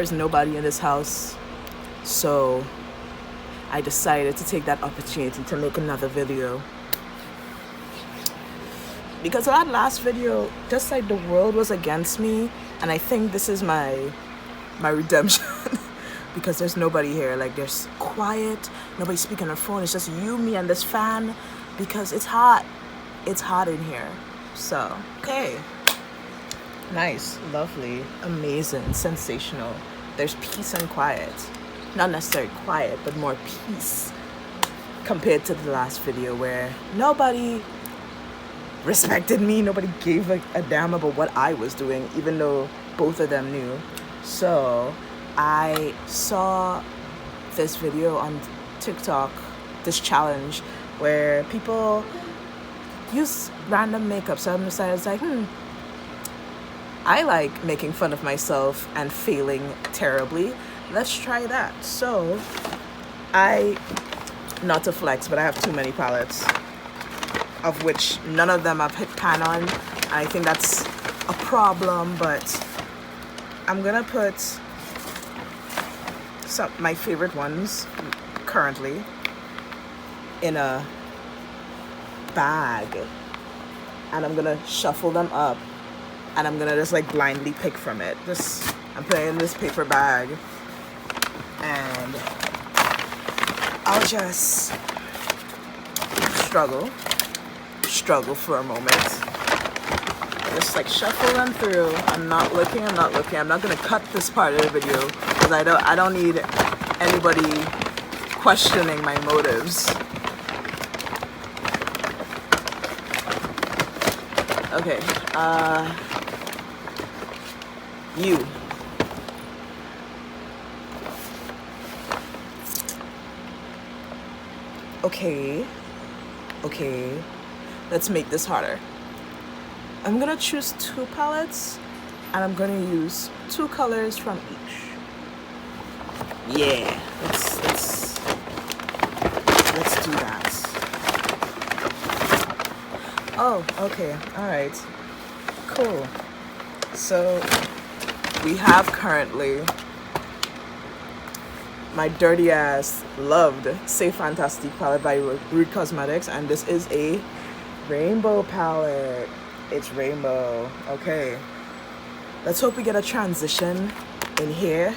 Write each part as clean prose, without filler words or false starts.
there's nobody in this house, so I decided to take that opportunity to make another video. Because that last video, just like the world was against me, and I think this is my redemption. Because there's nobody here, like there's quiet, nobody speaking on the phone, it's just you, me, and this fan, because it's hot in here. So, okay, nice, lovely, amazing, sensational. There's peace and quiet, not necessarily quiet, but more peace compared to the last video where nobody respected me, nobody gave a damn about what I was doing, even though both of them knew. So I saw this video on TikTok, this challenge where people use random makeup. So I decided, it's like, I like making fun of myself and failing terribly. Let's try that. So not to flex, but I have too many palettes, of which none of them I've hit pan on. And I think that's a problem, but I'm gonna put my favorite ones currently in a bag, and I'm gonna shuffle them up, and I'm gonna just like blindly pick from it. I'm putting it in this paper bag, and I'll just struggle for a moment. Just like shuffle them through. I'm not looking. I'm not gonna cut this part of the video because I don't need anybody questioning my motives. Okay, you. Okay, let's make this harder. I'm gonna choose 2 palettes, and I'm gonna use 2 colors from each. Yeah, let's do that. Oh, okay, all right, cool. So we have currently my dirty ass loved Say Fantastique palette by Rude Cosmetics, and this is a rainbow palette. It's rainbow. Okay, let's hope we get a transition in here.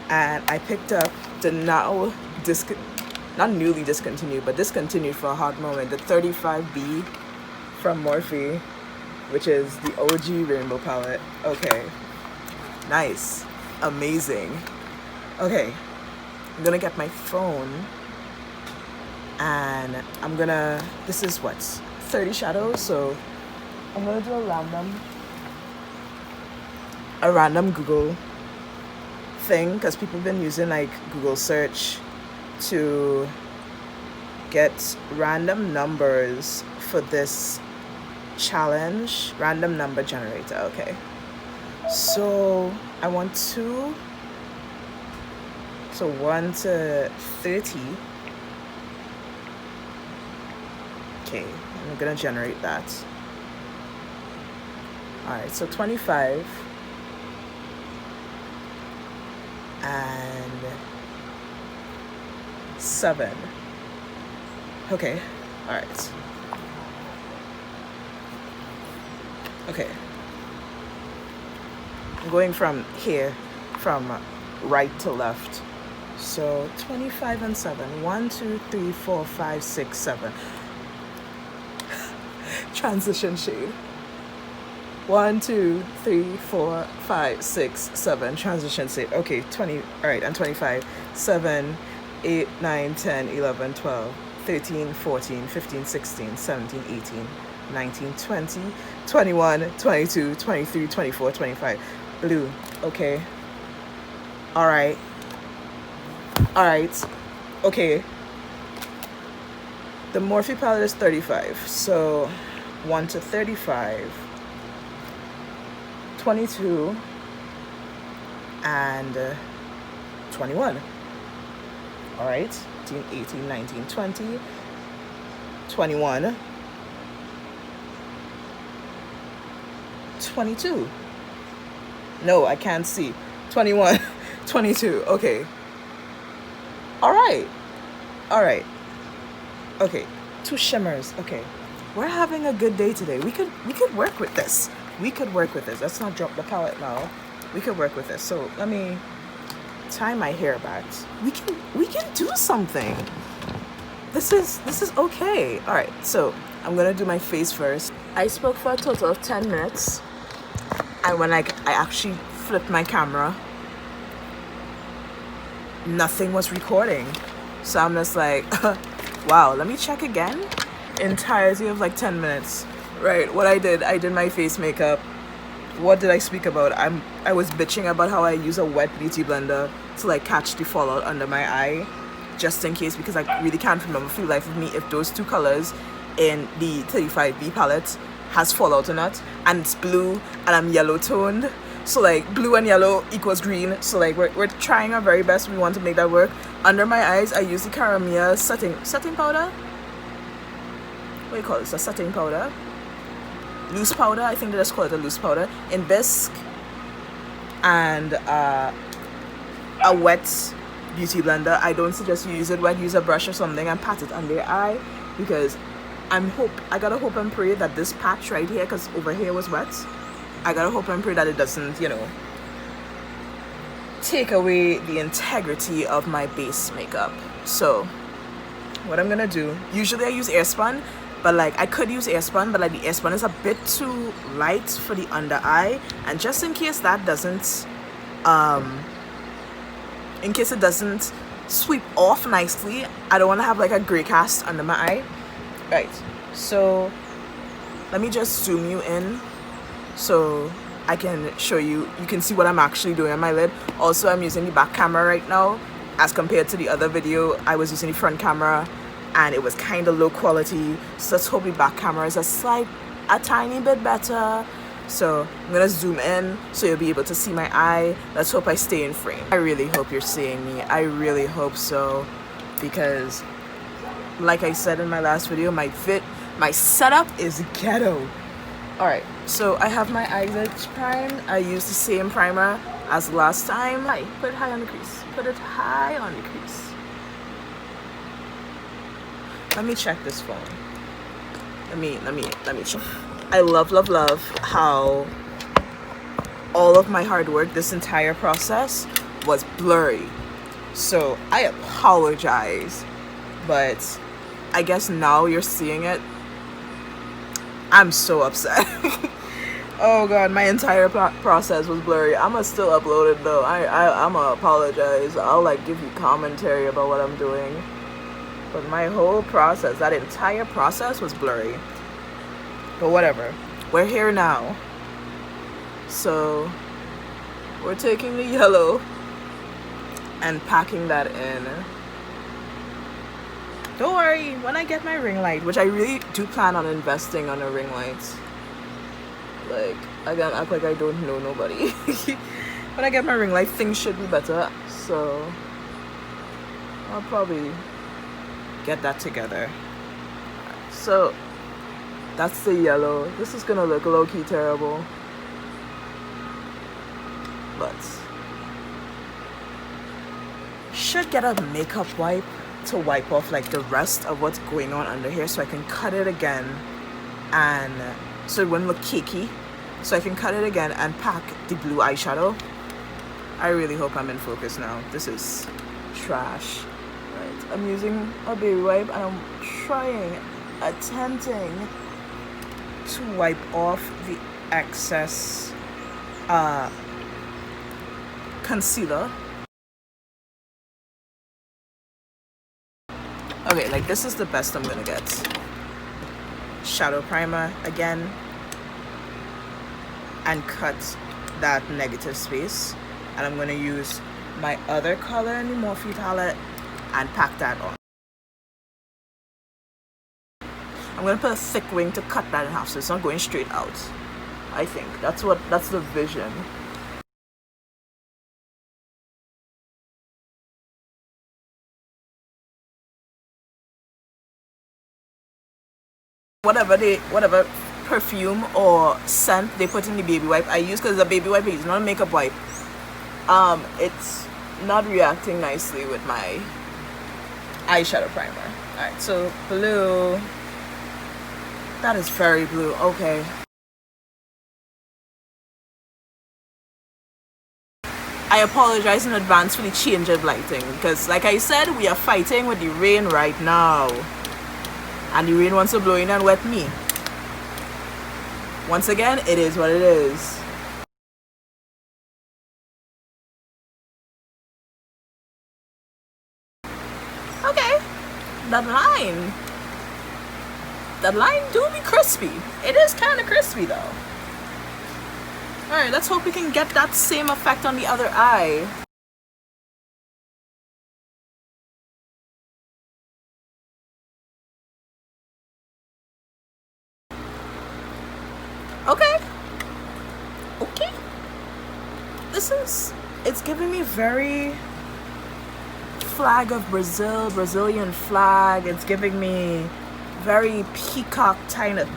And I picked up the not newly discontinued, but discontinued for a hot moment, the 35B from Morphe, which is the OG rainbow palette. Okay, nice, amazing. Okay, I'm gonna get my phone, and this is what, 30 shadows, so I'm gonna do a random Google thing, because people have been using like Google search to get random numbers for this challenge. Random number generator. Okay, so I want 2, so 1 to 30. Okay, I'm gonna generate that. Alright, so 25 and 7. Okay, alright. Okay. I'm going from here, from right to left. So 25 and 7. 1, 2, 3, 4, 5, 6, 7. Transition shade. 1, 2, 3, 4, 5, 6, 7. Transition shade. Okay, 20. All right, and 25. 7, 8, 9, 10, 11, 12, 13, 14, 15, 16, 17, 18, 19, 20, 21, 22, 23, 24, 25. Blue. Okay. All right. Okay. The Morphe palette is 35. So 1 to 35, 22, and 21. All right. 18, 19, 20, 21, 22. No, I can't see. 21, 22. Okay. All right. All right. Okay. 2 shimmers. Okay. We're having a good day today. We could work with this. We could work with this. Let's not drop the palette now. We could work with this. So let me tie my hair back. We can do something. This is okay. All right. So I'm gonna do my face first. I spoke for a total of 10 minutes, and when I actually flipped my camera, nothing was recording. So I'm just like, wow, let me check again. Entirety of like 10 minutes. Right, what I did my face makeup. What did I speak about? I was bitching about how I use a wet beauty blender to like catch the fallout under my eye, just in case, because I really can't remember for the life of me if those 2 colors in the 35B palette has fallout or not. And it's blue and I'm yellow toned, so like blue and yellow equals green. So like we're trying our very best. We want to make that work. Under my eyes I use the Caramia setting powder. What do you call this? A setting powder? Loose powder. I think they just call it a loose powder in bisque, and a wet beauty blender. I don't suggest you use it wet. Use a brush or something and pat it under your eye, because I gotta hope and pray that this patch right here, because over here was wet, I gotta hope and pray that it doesn't, you know, take away the integrity of my base makeup. So what I'm gonna do, usually I use airspun, but like I could use airspun, but like the airspun is a bit too light for the under eye, and just in case that doesn't in case it doesn't sweep off nicely, I don't want to have like a gray cast under my eye. Right, so let me just zoom you in so I can show you. You can see what I'm actually doing on my lid. Also, I'm using the back camera right now. As compared to the other video, I was using the front camera and it was kind of low quality. So let's hope the back camera is a tiny bit better. So I'm gonna zoom in so you'll be able to see my eye. Let's hope I stay in frame. I really hope you're seeing me. I really hope so, because like I said in my last video, my setup is ghetto. Alright, so I have my eyelids primed. I use the same primer as last time. Put it high on the crease. Put it high on the crease. Let me check this phone. Let me check. I love how all of my hard work, this entire process, was blurry. So I apologize, but I guess now you're seeing it. I'm so upset. Oh god, my entire process was blurry. I'ma still upload it though. I'ma apologize. I'll like give you commentary about what I'm doing. But my whole process, that entire process was blurry. But whatever. We're here now. So we're taking the yellow and packing that in. Don't worry, when I get my ring light, which I really do plan on investing on a ring light. Like, I gotta act like I don't know nobody. When I get my ring light, things should be better. So I'll probably get that together. So that's the yellow. This is gonna look low-key terrible, but should get a makeup wipe to wipe off like the rest of what's going on under here, so I can cut it again, and so it wouldn't look cakey. So I can cut it again and pack the blue eyeshadow. I really hope I'm in focus now. This is trash. Right, I'm using a baby wipe and I'm attempting to wipe off the excess concealer. Okay, like this is the best I'm gonna get. Shadow primer again, and cut that negative space. And I'm gonna use my other color in the Morphe palette and pack that on. I'm gonna put a thick wing to cut that in half so it's not going straight out. I think that's the vision. Whatever perfume or scent they put in the baby wipe I use, because the baby wipe is not a makeup wipe. It's not reacting nicely with my eyeshadow primer. Alright, so blue. That is very blue. Okay. I apologize in advance for the change of lighting because, like I said, we are fighting with the rain right now. And the rain wants to blow in and wet me. Once again, it is what it is. Okay. That line do be crispy. It is kind of crispy though. Alright, let's hope we can get that same effect on the other eye. Okay. Okay. It's giving me very flag of Brazilian flag. It's giving me very peacock kind of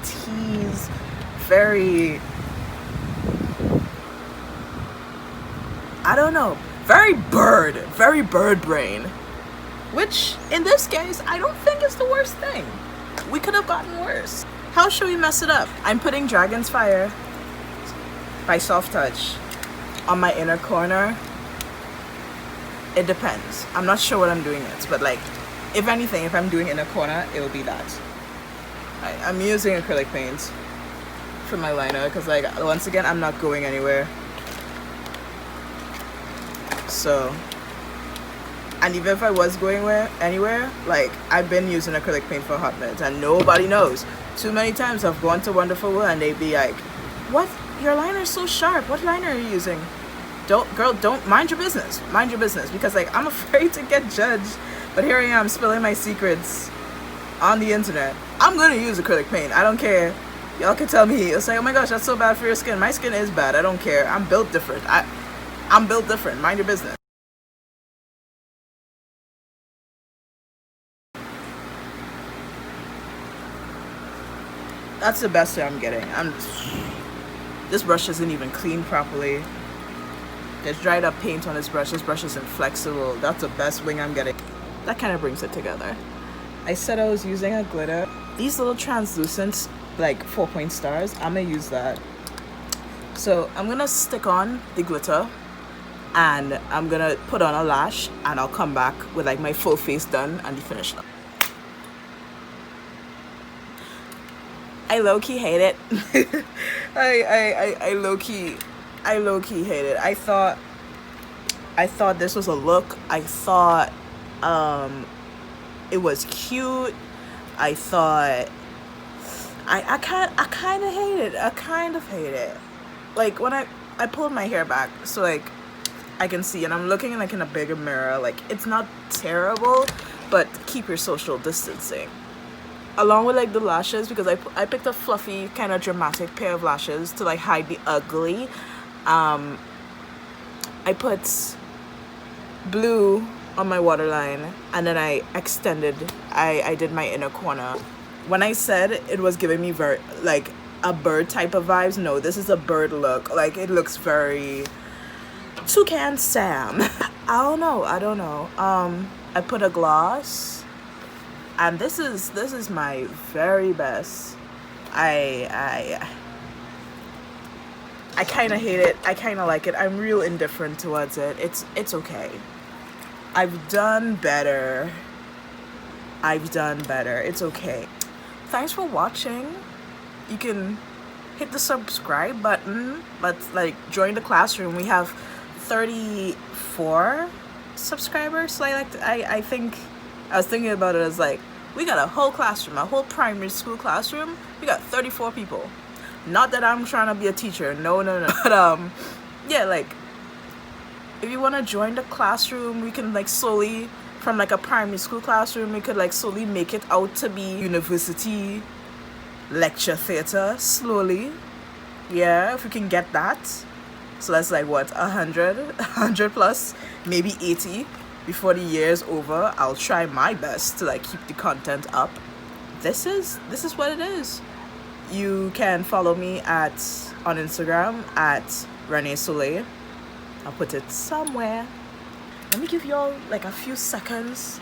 tease. Very, I don't know, very bird brain. Which, in this case, I don't think is the worst thing. We could have gotten worse. How should we mess it up? I'm putting Dragon's Fire by Soft Touch on my inner corner. It depends. I'm not sure what I'm doing yet, but like, if anything, if I'm doing inner corner, it will be that. I'm using acrylic paint for my liner because, like, once again, I'm not going anywhere. So, and even if I was going anywhere, like, I've been using acrylic paint for a hot minute and nobody knows. Too many times I've gone to Wonderful World and they'd be like, what? Your liner's so sharp. What liner are you using? Don't mind your business. Mind your business. Because, like, I'm afraid to get judged. But here I am spilling my secrets on the internet. I'm gonna use acrylic paint. I don't care. Y'all can tell me. It's like, oh my gosh, that's so bad for your skin. My skin is bad. I don't care. I'm built different. I'm built different. Mind your business. That's the best I'm getting. This brush isn't even clean properly. There's dried up paint on this brush. This brush is inflexible. That's the best wing I'm getting. That kind of brings it together. I said I was using a glitter. These little translucent, like 4-point stars, I'm gonna use that. So I'm gonna stick on the glitter and I'm gonna put on a lash and I'll come back with like my full face done and the finished look. I low-key hate it. I low-key hate it. I thought this was a look. I thought it was cute. I thought I kind of hate it. I kind of hate it. Like when I pulled my hair back so like I can see and I'm looking like in a bigger mirror. Like it's not terrible, but keep your social distancing. Along with like the lashes, because I picked a fluffy kind of dramatic pair of lashes to like hide the ugly. I put blue on my waterline and then I extended, I did my inner corner. When I said it was giving me very like a bird type of vibes, no, this is a bird look. Like it looks very Toucan Sam. I don't know. I put a gloss. And this is my very best. I kind of hate it. I kind of like it. I'm real indifferent towards it. It's okay. I've done better. It's okay. Thanks for watching. You can hit the subscribe button, but like join the classroom. We have 34 subscribers. So I think I was thinking about it as like, we got a whole classroom, a whole primary school classroom. We got 34 people. Not that I'm trying to be a teacher. No. But yeah, like if you want to join the classroom, we can like slowly, from like a primary school classroom, we could like slowly make it out to be university lecture theater slowly. Yeah, if we can get that. So that's like what, 100 plus, maybe 80. Before the year is over, I'll try my best to like keep the content up. This is what it is. You can follow me on Instagram at Reneé Soleil. I'll put it somewhere. let me give y'all like a few seconds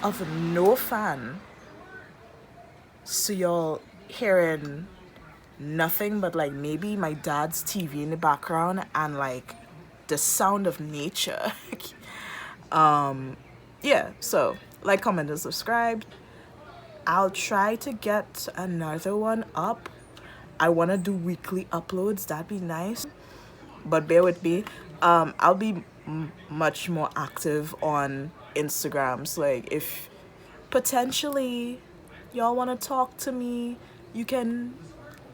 of no fan, so y'all hearing nothing but like maybe my dad's TV in the background and like the sound of nature. Yeah, so like, comment, and subscribe. I'll try to get another one up. I want to do weekly uploads, that'd be nice, but bear with me. I'll be much more active on Instagrams. Like, if potentially y'all want to talk to me, you can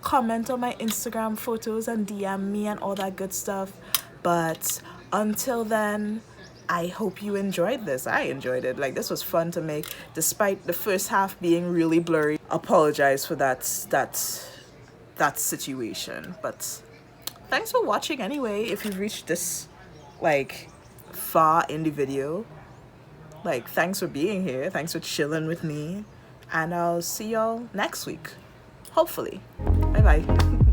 comment on my Instagram photos and DM me and all that good stuff. But until then, I hope you enjoyed this. I enjoyed it. Like, this was fun to make, despite the first half being really blurry. Apologize for that situation. But thanks for watching anyway. If you've reached this like far in the video, like, thanks for being here. Thanks for chilling with me. And I'll see y'all next week. Hopefully. Bye bye.